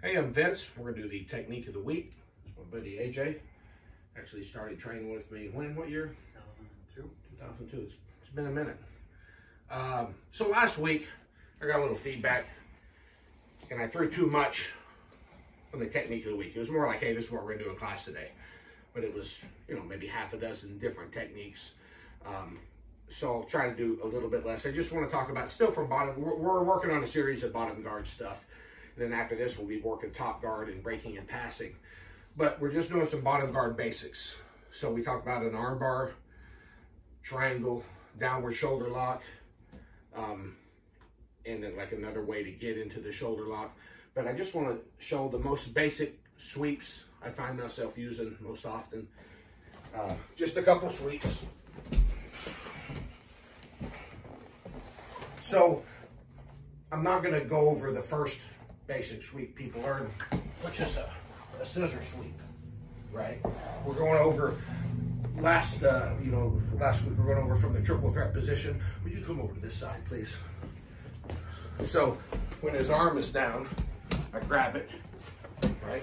Hey, I'm Vince. We're gonna do the technique of the week. It's my buddy AJ. Actually started training with me when? What year? 2002. 2002. It's been a minute. So last week I got a little feedback, and I threw too much on the technique of the week. It was more like, hey, this is what we're gonna do in class today. But it was, maybe half a dozen different techniques. So I'll try to do a little bit less. I just want to talk about still from bottom. We're working on a series of bottom guard stuff. And then after this, we'll be working top guard and breaking and passing. But we're just doing some bottom guard basics. So we talk about an arm bar, triangle, downward shoulder lock, and then like another way to get into the shoulder lock. But I just want to show the most basic sweeps I find myself using most often. Just a couple sweeps. So I'm not going to go over the first basic sweep people learn, which is a scissor sweep, right? We're going over last week we're going over from the triple threat position. Would you come over to this side, please? So when his arm is down, I grab it, right,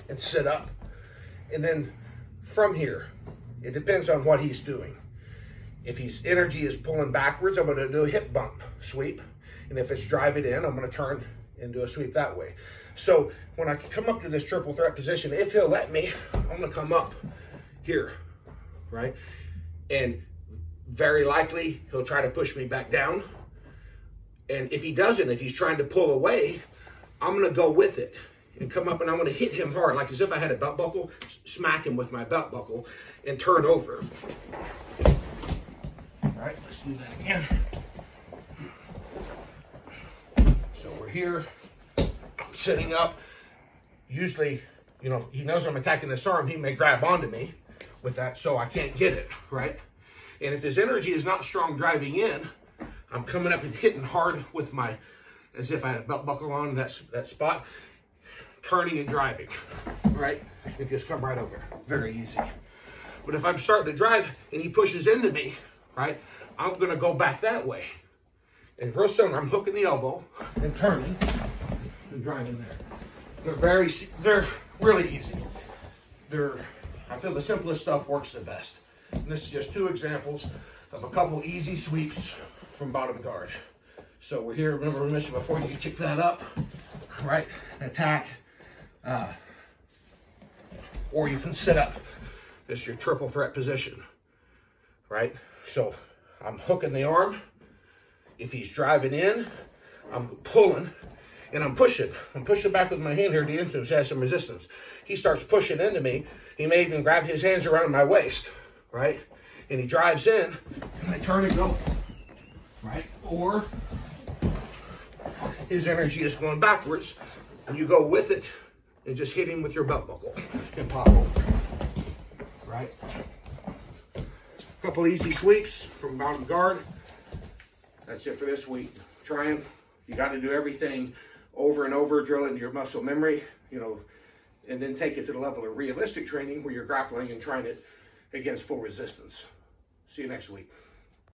and sit up. And then from here, it depends on what he's doing. If his energy is pulling backwards, I'm going to do a hip bump sweep. And if it's driving in, I'm going to turn and do a sweep that way. So when I come up to this triple threat position, if he'll let me, I'm going to come up here, right? And very likely he'll try to push me back down. And if he doesn't, if he's trying to pull away, I'm going to go with it and come up, and I'm going to hit him hard, like as if I had a belt buckle, smack him with my belt buckle and turn over. All right, let's do that again. So we're here, I'm sitting up. Usually, he knows I'm attacking this arm, he may grab onto me with that, so I can't get it, right? And if his energy is not strong driving in, I'm coming up and hitting hard with my, as if I had a belt buckle on that spot, turning and driving, right? And just come right over, very easy. But if I'm starting to drive and he pushes into me, right, I'm gonna go back that way. And real soon, I'm hooking the elbow and turning and driving there. They're really easy. I feel the simplest stuff works the best. And this is just two examples of a couple easy sweeps from bottom guard. So we're here, remember we mentioned before, you can kick that up, right? Attack, or you can sit up. This is your triple threat position, right? So I'm hooking the arm. If he's driving in, I'm pulling and I'm pushing. I'm pushing back with my hand here. The entrance has some resistance. He starts pushing into me. He may even grab his hands around my waist, right? And he drives in, and I turn and go, right? Or his energy is going backwards, and you go with it and just hit him with your belt buckle and pop over, right? A couple easy sweeps from bottom guard. That's it for this week. Trying. You got to do everything over and over, drill into your muscle memory, and then take it to the level of realistic training where you're grappling and trying it against full resistance. See you next week.